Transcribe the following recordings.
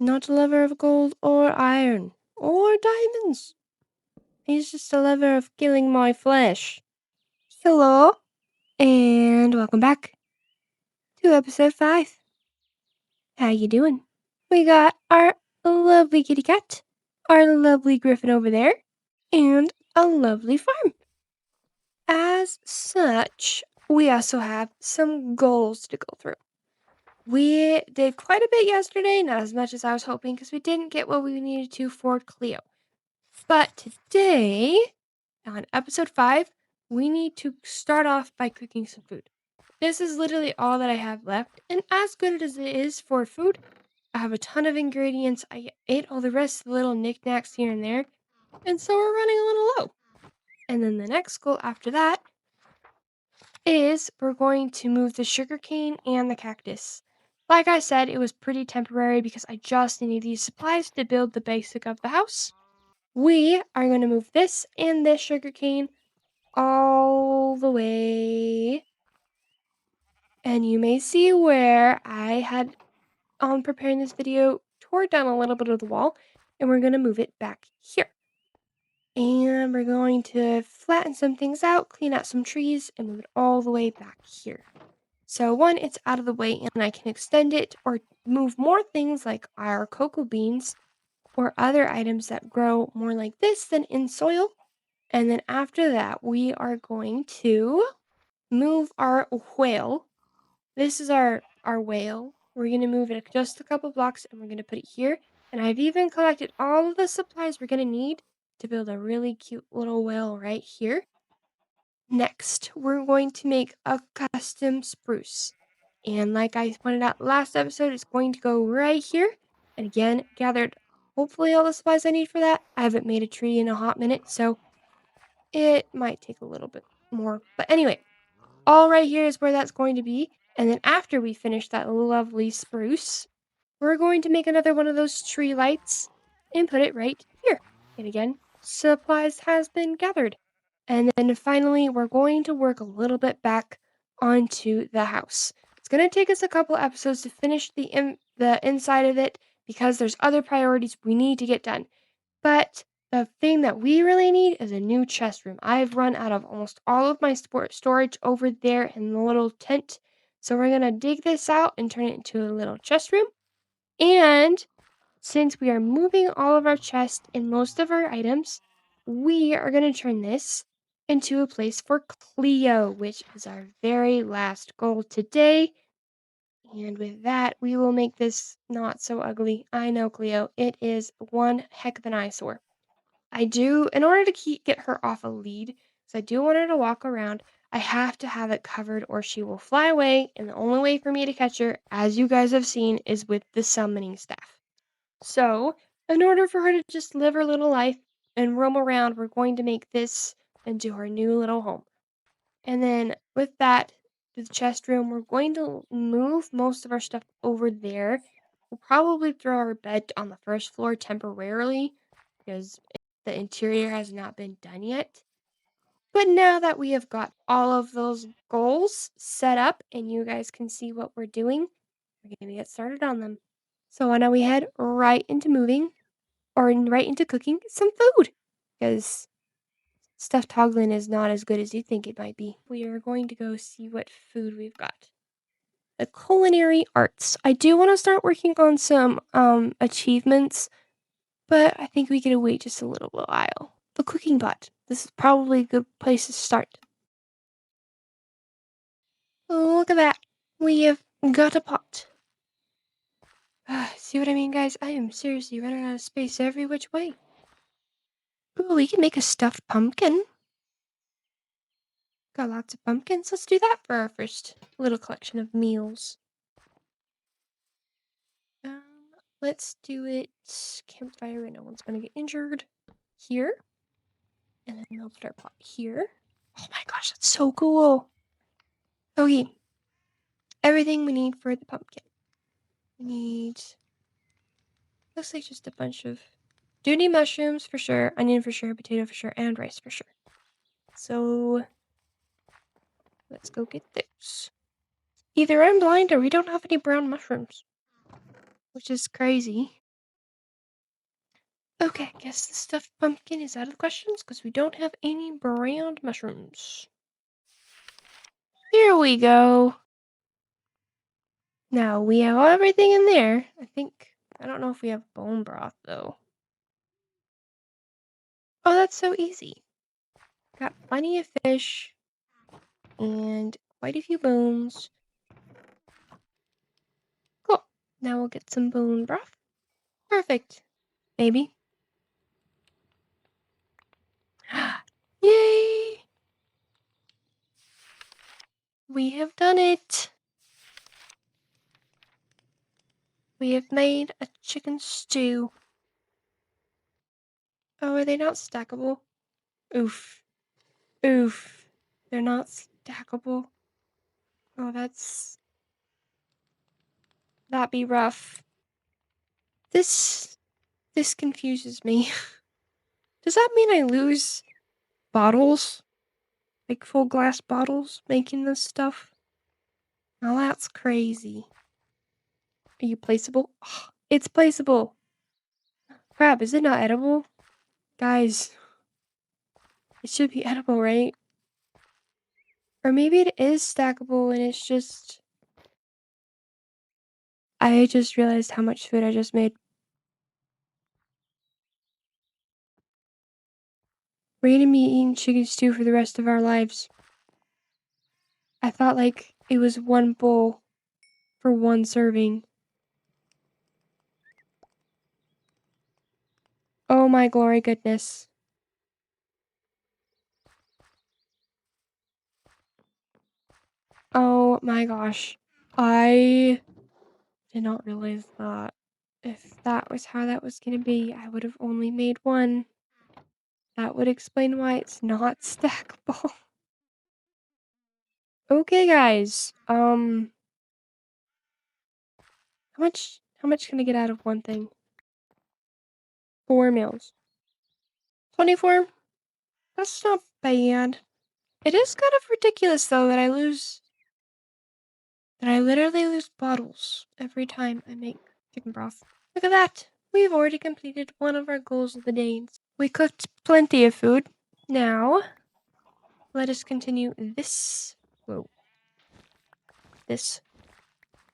not a lover of gold or iron or diamonds. He's just a lover of killing my flesh. Hello, and welcome back to episode 5. How you doing? We got our lovely kitty cat, our lovely griffin over there, and a lovely farm. As such, we also have some goals to go through. We did quite a bit yesterday, not as much as I was hoping because we didn't get what we needed to for Cleo. But today, on episode 5, we need to start off by cooking some food. This is literally all that I have left, and as good as it is for food, I have a ton of ingredients. I ate all the rest of the little knickknacks here and there, and so we're running a little low. And then the next goal after that is we're going to move the sugarcane and the cactus. Like I said, it was pretty temporary because I just needed these supplies to build the basic of the house. We are going to move this and this sugarcane all the way. And you may see where I had, on preparing this video, tore down a little bit of the wall. And we're going to move it back here. And we're going to flatten some things out, clean out some trees, and move it all the way back here. So one, it's out of the way and I can extend it or move more things like our cocoa beans or other items that grow more like this than in soil. And then after that, we are going to move our whale. This is our whale. We're going to move it just a couple blocks and we're going to put it here. And I've even collected all of the supplies we're going to need to build a really cute little whale right here. Next, we're going to make a custom spruce. And like I pointed out last episode, it's going to go right here. And again, gathered hopefully all the supplies I need for that. I haven't made a tree in a hot minute, so it might take a little bit more. But anyway, all right here is where that's going to be. And then after we finish that lovely spruce, we're going to make another one of those tree lights and put it right here. And again, supplies has been gathered. And then finally, we're going to work a little bit back onto the house. It's going to take us a couple episodes to finish the inside of it because there's other priorities we need to get done. But the thing that we really need is a new chest room. I've run out of almost all of my storage over there in the little tent. So we're going to dig this out and turn it into a little chest room. And since we are moving all of our chests and most of our items, we are going to turn this into a place for Cleo, which is our very last goal today. And with that, we will make this not so ugly. I know, Cleo, it is one heck of an eyesore. In order to get her off a lead, because I do want her to walk around, I have to have it covered or she will fly away. And the only way for me to catch her, as you guys have seen, is with the summoning staff. So, in order for her to just live her little life and roam around, we're going to make this into her new little home. And then with that, the chest room, we're going to move most of our stuff over there. We'll probably throw our bed on the first floor temporarily because the interior has not been done yet. But now that we have got all of those goals set up and you guys can see what we're doing, we're going to get started on them. So why don't we head right into moving or right into cooking some food? Because stuffed hoglin is not as good as you think it might be. We are going to go see what food we've got. The culinary arts. I do want to start working on some achievements, but I think we could wait just a little while. The cooking pot. This is probably a good place to start. Oh, look at that. We have got a pot. See what I mean, guys? I am seriously running out of space every which way. Ooh, we can make a stuffed pumpkin. Got lots of pumpkins. Let's do that for our first little collection of meals. Let's do it campfire and no one's gonna get injured. Here. And then we'll put our pot here. Oh my gosh, that's so cool. Okay. Everything we need for the pumpkin. We need... looks like just a bunch of... do need mushrooms for sure, onion for sure, potato for sure, and rice for sure. So... let's go get those. Either I'm blind or we don't have any brown mushrooms. Which is crazy. Okay, I guess the stuffed pumpkin is out of the questions because we don't have any browned mushrooms. Here we go. Now we have everything in there. I don't know if we have bone broth though. Oh, that's so easy. Got plenty of fish and quite a few bones. Cool. Now we'll get some bone broth. Perfect. Baby. Yay! We have done it. We have made a chicken stew. Oh, are they not stackable? Oof. Oof. They're not stackable. Oh, that'd be rough. This confuses me. Does that mean I lose bottles? Like full glass bottles making this stuff? Now that's crazy. Are you placeable? Oh, it's placeable. Crap, is it not edible? Guys, it should be edible, right? Or maybe it is stackable and it's just... I just realized how much food I just made. We're gonna be eating chicken stew for the rest of our lives. I thought like it was one bowl for one serving. Oh my glory goodness. Oh my gosh. I did not realize that. If that was how that was gonna be, I would have only made one. That would explain why it's not stackable. Okay, guys. How much can I get out of one thing? 4 meals. 24? That's not bad. It is kind of ridiculous though that I literally lose bottles every time I make chicken broth. Look at that. We've already completed one of our goals of the day. We cooked plenty of food. Now, let us continue this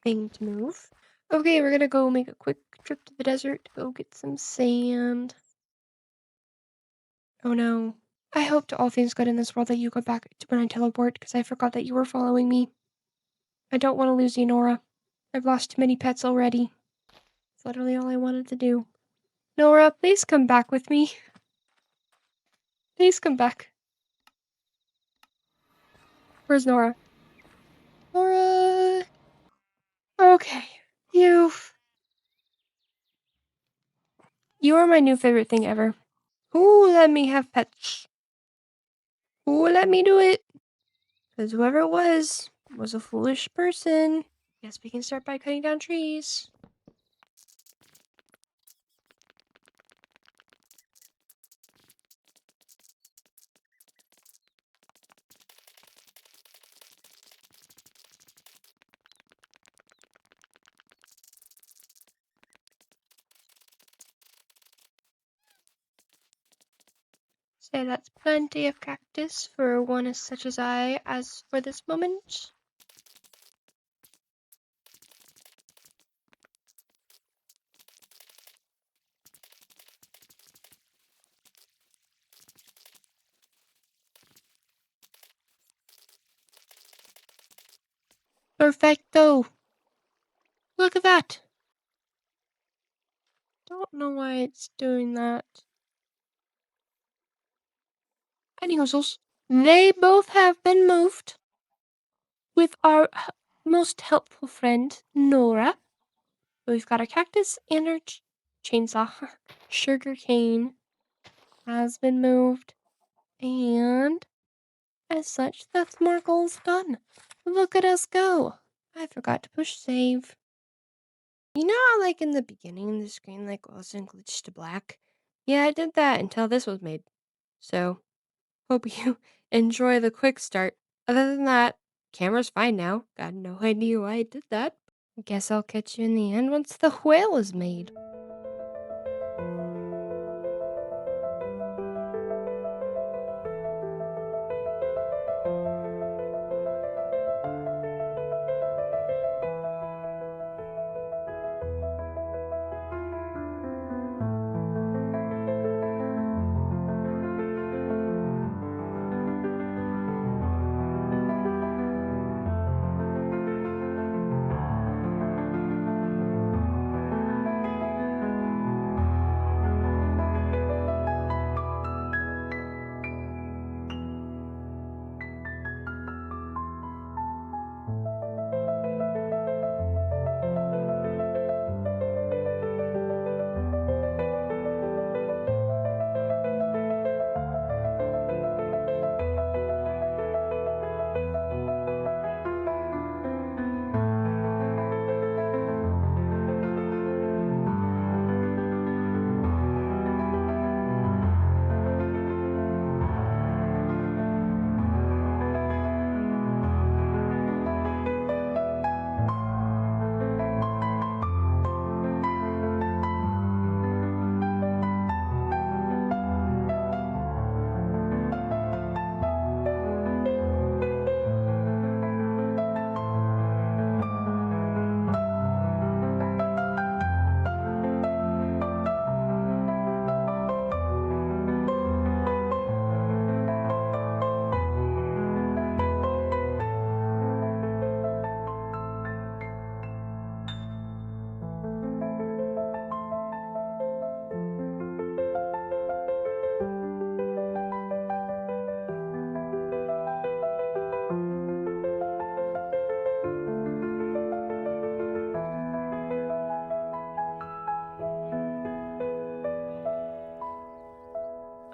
thing to move. Okay, we're gonna go make a quick trip to the desert to go get some sand. Oh no. I hope to all things good in this world that you go back to when I teleport, because I forgot that you were following me. I don't want to lose you, Nora. I've lost too many pets already. It's literally all I wanted to do. Nora, please come back with me. Please come back. Where's Nora? Nora! Okay. You are my new favorite thing ever. Ooh, let me have pets. Ooh, let me do it. Because whoever it was a foolish person. Guess we can start by cutting down trees. Say that's plenty of cactus for one as such as I, as for this moment. Perfecto! Look at that! Don't know why it's doing that. Anyhows, they both have been moved with our most helpful friend, Nora. We've got our cactus and our chainsaw. Sugar cane has been moved. And as such, that's more goals done. Look at us go. I forgot to push save. You know how like in the beginning the screen like wasn't glitched to black? Yeah, I did that until this was made. So, hope you enjoy the quick start. Other than that, camera's fine now. Got no idea why I did that. Guess I'll catch you in the end once the whale is made.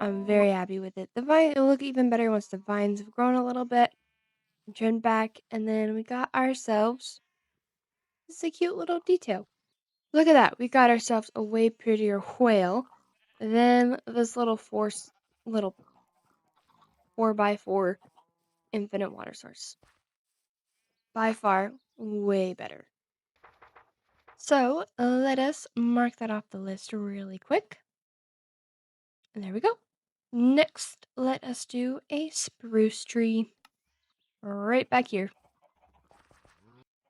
I'm very happy with it. The vine it'll look even better once the vines have grown a little bit and trimmed back, and then we got ourselves this is a cute little detail. Look at that. We got ourselves a way prettier whale than this little 4x4 infinite water source. By far, way better. So let us mark that off the list really quick. And there we go. Next, let us do a spruce tree right back here.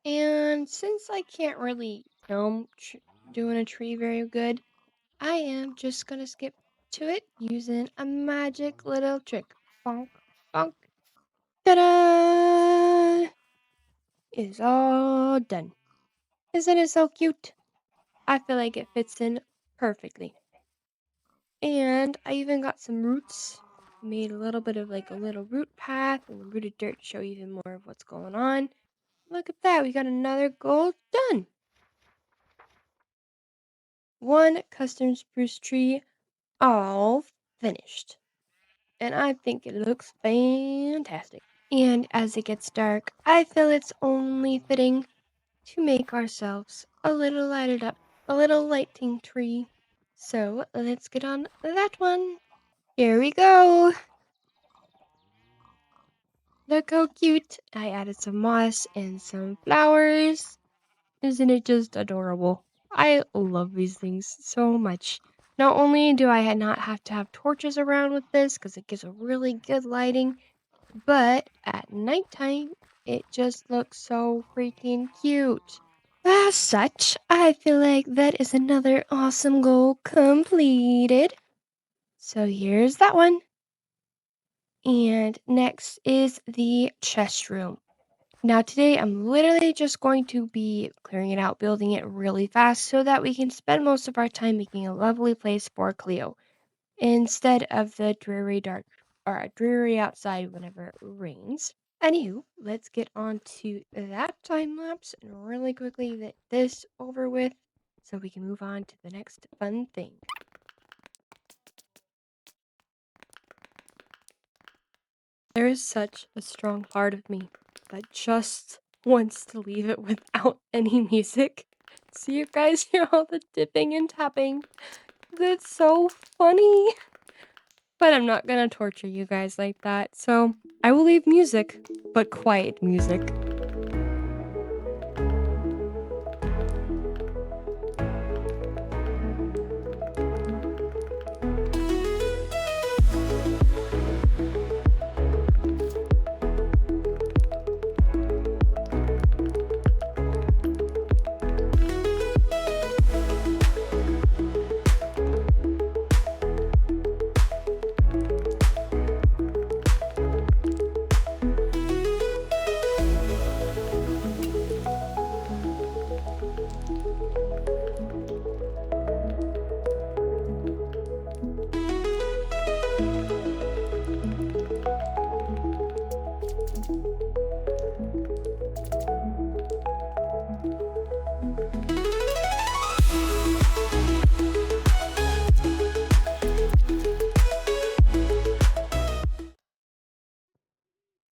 And since I can't really film doing a tree very good, I am just gonna skip to it using a magic little trick. Bonk, bonk. Ta-da! It's all done. Isn't it so cute? I feel like it fits in perfectly. And I even got some roots. Made a little bit of like a little root path and rooted dirt to show you even more of what's going on. Look at that. We got another goal done. One custom spruce tree all finished. And I think it looks fantastic. And as it gets dark, I feel it's only fitting to make ourselves a little lighting tree. So let's get on that one. Here we go. Look how cute. I added some moss and some flowers. Isn't it just adorable? I love these things so much. Not only do I not have to have torches around with this because it gives a really good lighting, but at nighttime, it just looks so freaking cute. As such, I feel like that is another awesome goal completed. So here's that one. And next is the chest room. Now today I'm literally just going to be clearing it out, building it really fast so that we can spend most of our time making a lovely place for Cleo instead of the dreary outside whenever it rains. Anywho, let's get on to that time lapse and really quickly get this over with so we can move on to the next fun thing. There is such a strong part of me that just wants to leave it without any music. So you guys hear all the dipping and tapping. That's so funny. But I'm not gonna torture you guys like that. So I will leave music, but quiet music.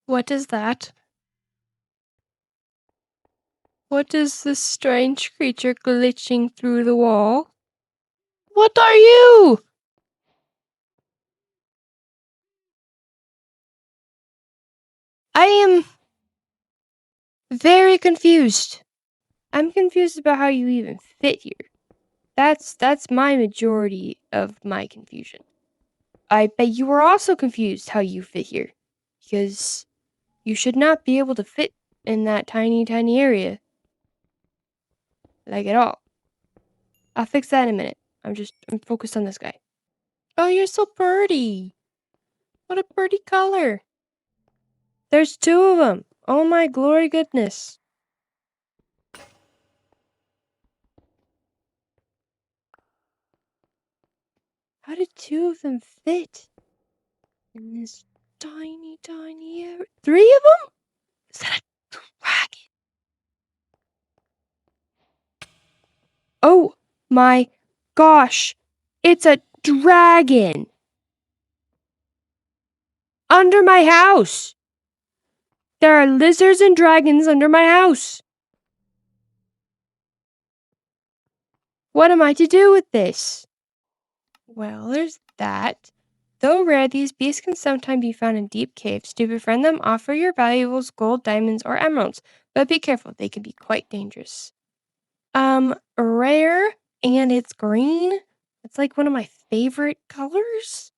What is that? What is this strange creature glitching through the wall? What are you? I am very confused. I'm confused about how you even fit here. That's my majority of my confusion. I bet you are also confused how you fit here. Because you should not be able to fit in that tiny area. Like at all. I'll fix that in a minute. I'm focused on this guy. Oh, you're so pretty. What a pretty color. There's two of them. Oh my glory goodness. How did two of them fit in this tiny area? Three of them? Is that a dragon? Oh my gosh. It's a dragon. under my house. There are lizards and dragons under my house. What am I to do with this? Well, there's that. Though rare, these beasts can sometimes be found in deep caves. To befriend them, offer your valuables, gold, diamonds, or emeralds. But be careful, they can be quite dangerous. Rare, and it's green. It's like one of my favorite colors.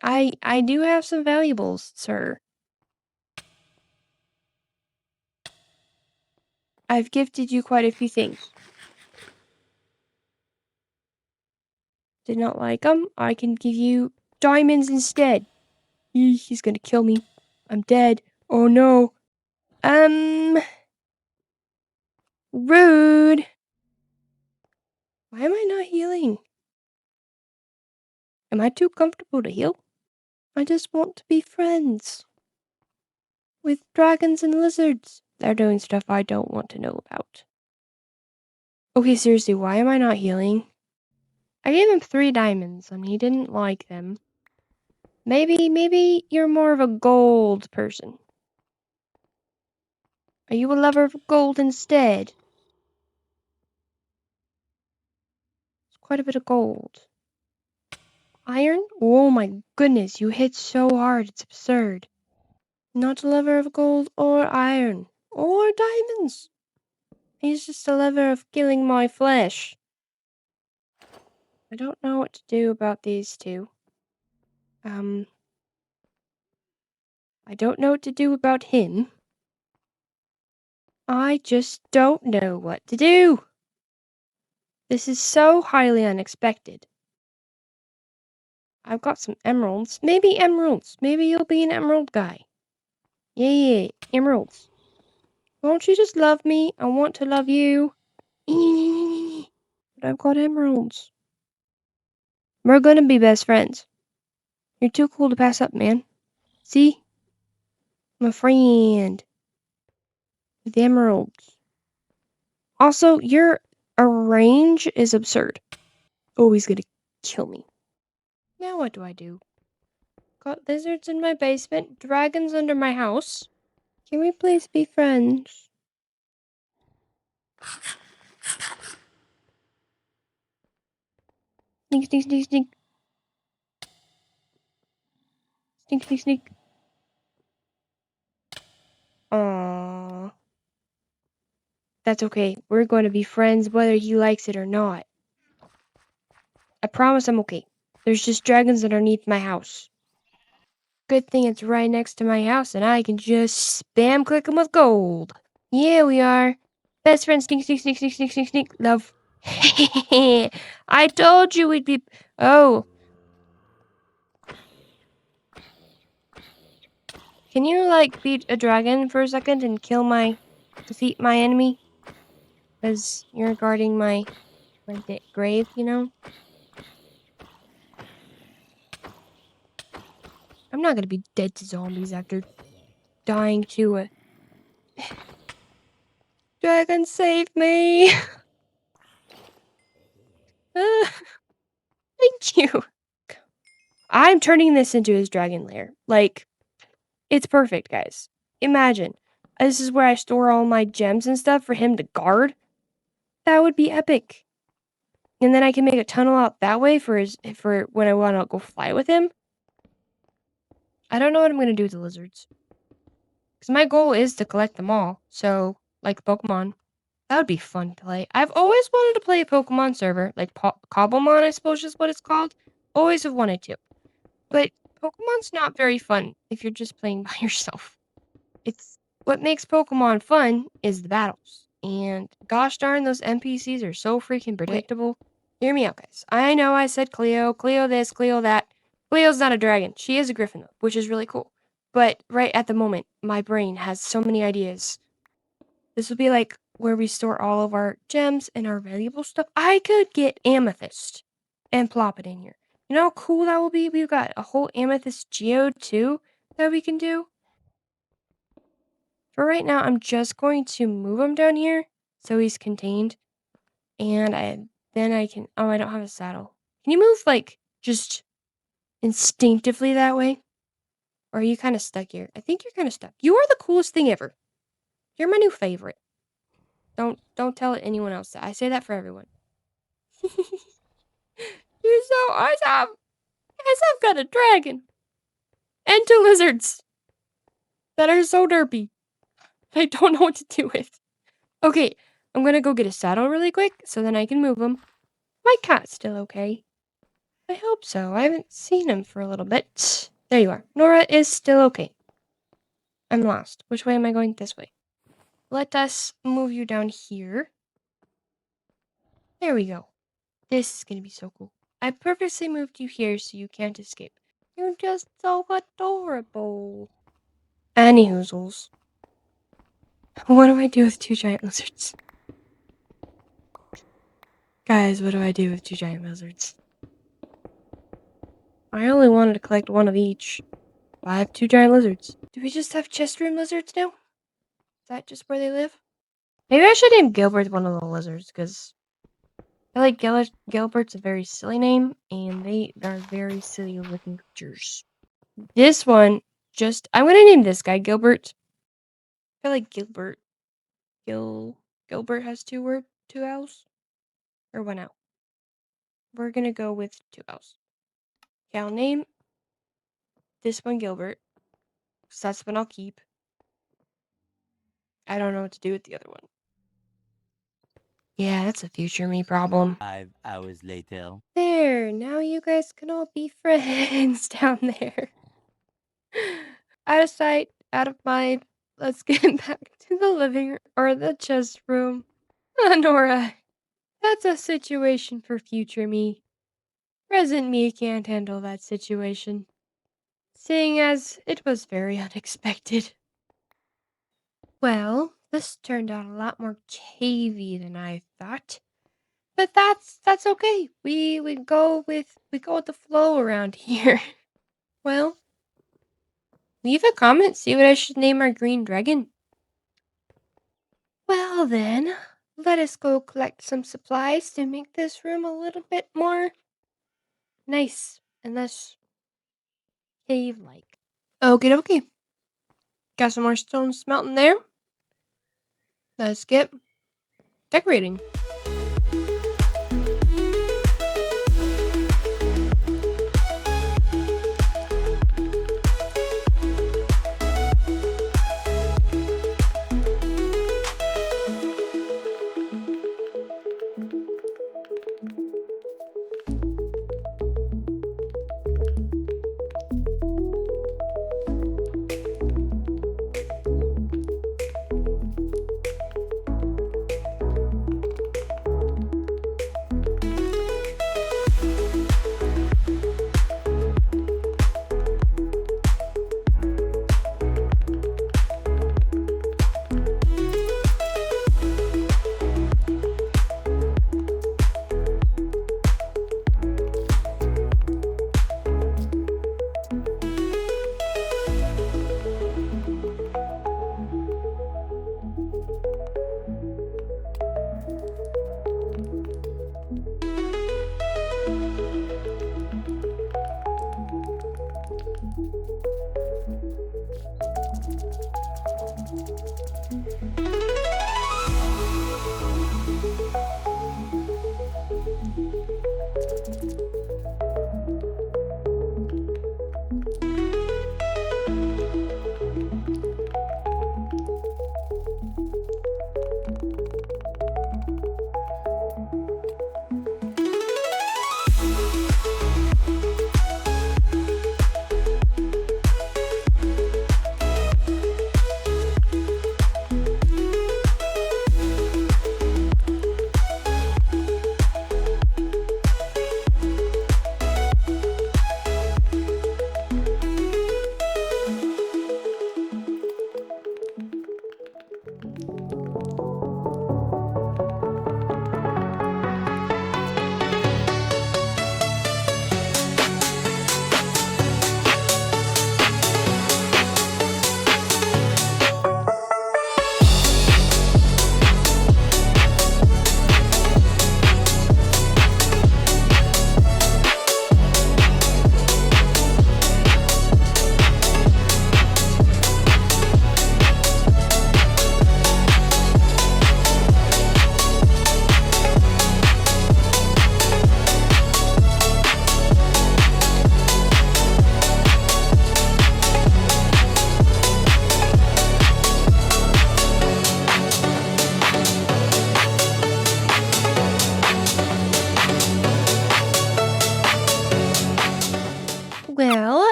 I do have some valuables, sir. I've gifted you quite a few things. Did not like them? I can give you diamonds instead. He's gonna kill me. I'm dead. Oh no. Rude. Why am I not healing? Am I too comfortable to heal? I just want to be friends with dragons and lizards. They're doing stuff I don't want to know about. Okay, seriously, why am I not healing? I gave him 3 diamonds and he didn't like them. Maybe you're more of a gold person. Are you a lover of gold instead? It's quite a bit of gold. Iron? Oh my goodness, you hit so hard, it's absurd. Not a lover of gold or iron or diamonds. He's just a lover of killing my flesh. I don't know what to do about these two. I don't know what to do about him. I just don't know what to do. This is so highly unexpected. I've got some emeralds. Maybe emeralds. Maybe you'll be an emerald guy. Yeah, emeralds. Won't you just love me? I want to love you. But I've got emeralds. We're gonna be best friends. You're too cool to pass up, man. See? I'm a friend. With emeralds. Also, your range is absurd. Oh, he's gonna kill me. Now what do I do? Got lizards in my basement, dragons under my house. Can we please be friends? Sneak, sneak, sneak, sneak. Sneak, sneak, sneak. Aww. That's okay. We're going to be friends whether he likes it or not. I promise I'm okay. There's just dragons underneath my house. Good thing it's right next to my house and I can just spam click them with gold. Yeah, we are. Best friends, sneak, sneak, sneak, sneak, sneak, sneak, sneak. Love. I told you we'd be... Oh. Can you, like, beat a dragon for a second and defeat my enemy? Because you're guarding my grave, you know? I'm not gonna be dead to zombies after dying to a... Dragon, save me! Thank you! I'm turning this into his dragon lair. Like, it's perfect, guys. Imagine. This is where I store all my gems and stuff for him to guard. That would be epic. And then I can make a tunnel out that way for when I want to go fly with him. I don't know what I'm gonna do with the lizards. Because my goal is to collect them all. So, like Pokemon. That would be fun to play. I've always wanted to play a Pokemon server. Like Cobblemon, I suppose is what it's called. Always have wanted to. But Pokemon's not very fun if you're just playing by yourself. It's what makes Pokemon fun is the battles. And gosh darn, those NPCs are so freaking predictable. Hear me out, guys. I know I said Cleo this, Cleo that. Cleo's not a dragon. She is a Griffin, though, which is really cool. But right at the moment, my brain has so many ideas. This would be like where we store all of our gems and our valuable stuff. I could get amethyst and plop it in here. You know how cool that will be? We've got a whole amethyst geode, too, that we can do. For right now, I'm just going to move him down here so he's contained. And then I can... Oh, I don't have a saddle. Can you move, like, just instinctively that way? Or are you kind of stuck here? I think you're kind of stuck. You are the coolest thing ever. You're my new favorite. Don't tell anyone else that. I say that for everyone. You're so awesome. Guys, I've got a dragon. And 2 lizards. That are so derpy. I don't know what to do with. Okay, I'm gonna go get a saddle really quick so then I can move him. My cat's still okay. I hope so. I haven't seen him for a little bit. There you are. Nora is still okay. I'm lost. Which way am I going? This way. Let us move you down here. There we go. This is gonna be so cool. I purposely moved you here so you can't escape. You're just so adorable. Anyhoozles. What do I do with 2 giant lizards? Guys, what do I do with 2 giant lizards? I only wanted to collect 1 of each. I have 2 giant lizards. Do we just have chest room lizards now? Is that just where they live? Maybe I should name Gilbert one of the lizards, because I like Gilbert's a very silly name, and they are very silly looking creatures. This one, I'm gonna name this guy Gilbert. I feel like Gilbert has 2 L's? Or 1 L. We're gonna go with 2 L's. Okay, I'll name this one Gilbert, because that's the one I'll keep. I don't know what to do with the other one. Yeah, that's a future me problem. 5 hours later. There, now you guys can all be friends down there. Out of sight, out of mind. Let's get back to the living or the chest room. Nora, that's a situation for future me. Present me can't handle that situation, seeing as it was very unexpected. Well, this turned out a lot more cavey than I thought. But that's okay. We go with the flow around here. Well, leave a comment, see what I should name our green dragon. Well then, let us go collect some supplies to make this room a little bit more nice and less cave-like. Okie dokie. Got some more stone smelting there. Let's get decorating.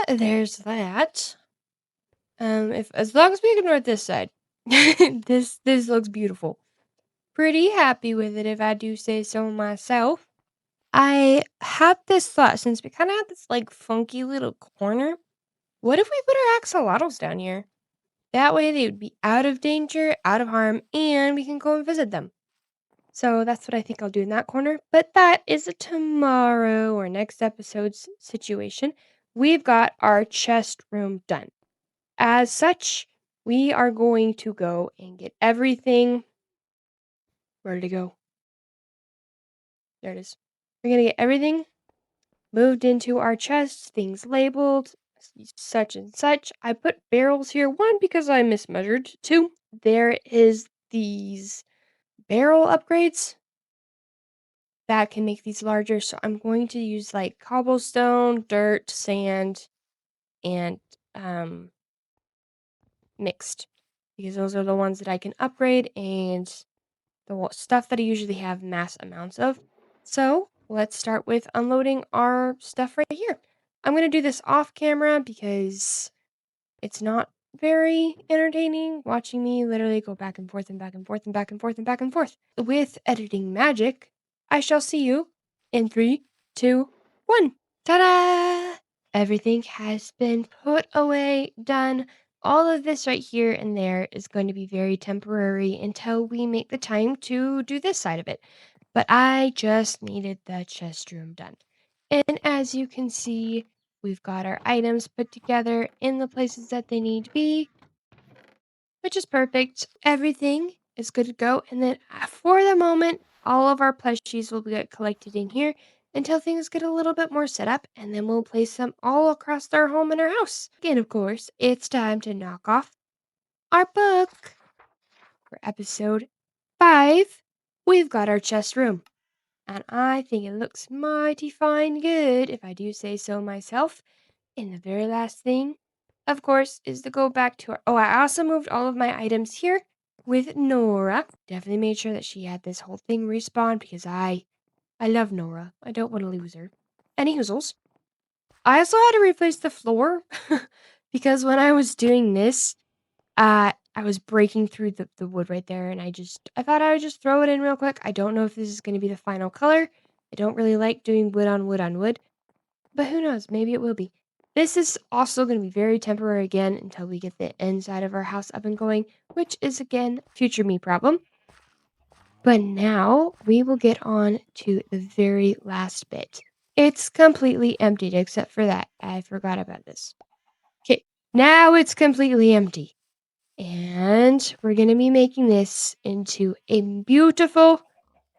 there's that. If as long as we ignore this side, this looks beautiful. Pretty happy with it, if I do say so myself. I had this thought since we kind of had this like funky little corner. What if we put our axolotls down here? That way they would be out of danger, out of harm, and we can go and visit them. So that's what I think I'll do in that corner. But that is a tomorrow or next episode's situation. We've got our chest room done. As such, we are going to go and get everything. Where did it go? There it is. We're going to get everything moved into our chests, things labeled, such and such. I put barrels here. One, because I mismeasured. Two, there is these barrel upgrades that can make these larger. So I'm going to use like cobblestone, dirt, sand, and mixed. Because those are the ones that I can upgrade and the stuff that I usually have mass amounts of. So let's start with unloading our stuff right here. I'm going to do this off camera because it's not very entertaining watching me literally go back and forth and back and forth and back and forth and back and forth. With editing magic, I shall see you in 3, 2, 1. Ta-da! Everything has been put away, done. All of this right here and there is going to be very temporary until we make the time to do this side of it. But I just needed the chest room done. And as you can see, we've got our items put together in the places that they need to be, which is perfect. Everything is good to go. And then for the moment, all of our plushies will get collected in here until things get a little bit more set up, and then we'll place them all across our home and our house. Again, of course, it's time to knock off our book. For episode 5, we've got our chest room. And I think it looks mighty fine good, if I do say so myself. And the very last thing, of course, is to go back to our... Oh, I also moved all of my items here with Nora. Definitely made sure that she had this whole thing respawn because I love Nora. I don't want to lose her. Any hoozles. I also had to replace the floor because when I was doing this, I was breaking through the wood right there, and I thought I would just throw it in real quick. I don't know if this is going to be the final color. I don't really like doing wood on wood on wood, but who knows? Maybe it will be. This is also going to be very temporary again until we get the inside of our house up and going, which is, again, future me problem. But now we will get on to the very last bit. It's completely emptied except for that. I forgot about this. Okay, now it's completely empty. And we're going to be making this into a beautiful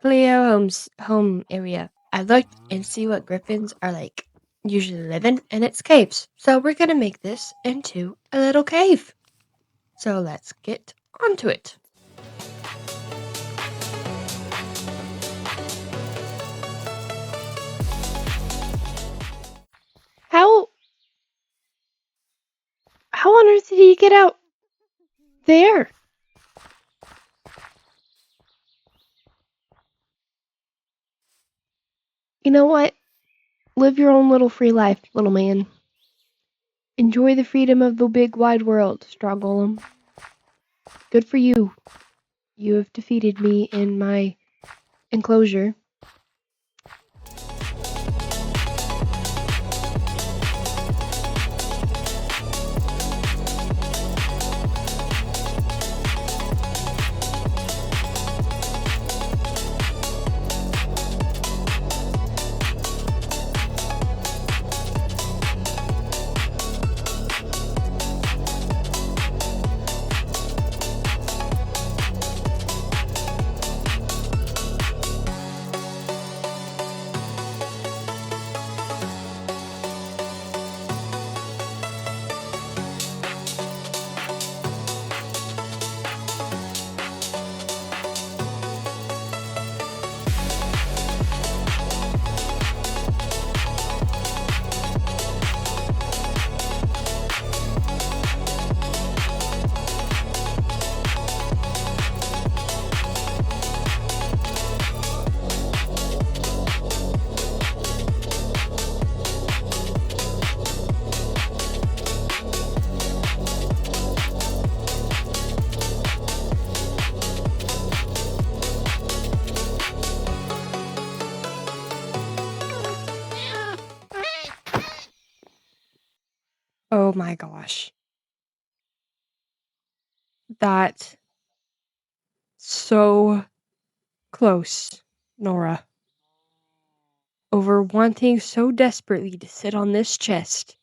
Cleo home area. I looked and see what griffins are like usually living, and it's caves. So we're going to make this into a little cave. So let's get onto it. How on earth did he get out there? You know what? Live your own little free life, little man. Enjoy the freedom of the big wide world, straw golem. Good for you. You have defeated me in my enclosure. Oh my gosh. That's so close, Nora. Over wanting so desperately to sit on this chest,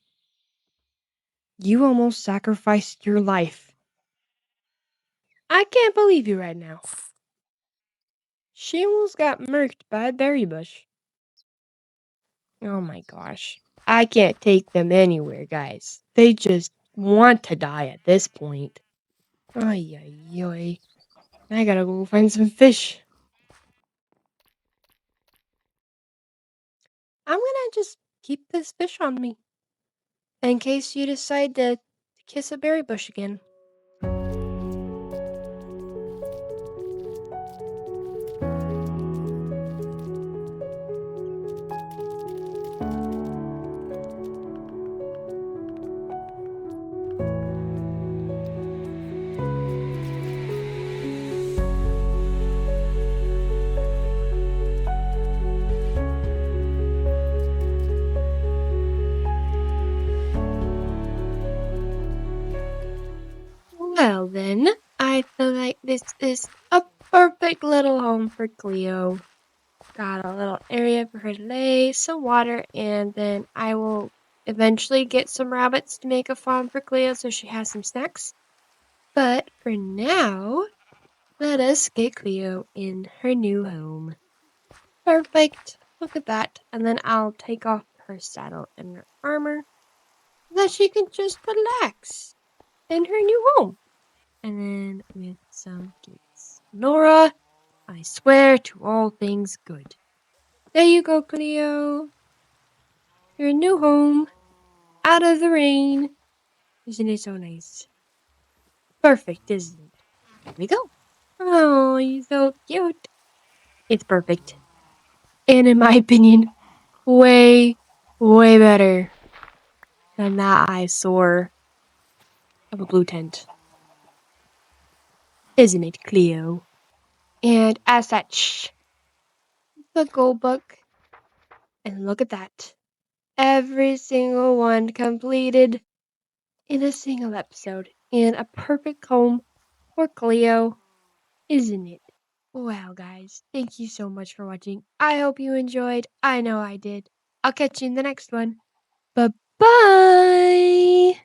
you almost sacrificed your life. I can't believe you right now. She almost got murked by a berry bush. Oh my gosh. I can't take them anywhere, guys. They just want to die at this point. Ay, ay, ay. I gotta go find some fish. I'm gonna just keep this fish on me in case you decide to kiss a berry bush again. Well, then, I feel like this is a perfect little home for Cleo. Got a little area for her to lay, some water, and then I will eventually get some rabbits to make a farm for Cleo so she has some snacks. But for now, let us get Cleo in her new home. Perfect. Look at that. And then I'll take off her saddle and her armor so that she can just relax in her new home. And then with some gates. Nora, I swear to all things good. There you go, Cleo. Your new home. Out of the rain. Isn't it so nice? Perfect, isn't it? There we go. Oh, you're so cute. It's perfect. And in my opinion, way, way better than that eyesore of a blue tent. Isn't it, Cleo? And as such, the gold book. And look at that. Every single one completed in a single episode. In a perfect home for Cleo. Isn't it? Well, guys, thank you so much for watching. I hope you enjoyed. I know I did. I'll catch you in the next one. Bye bye.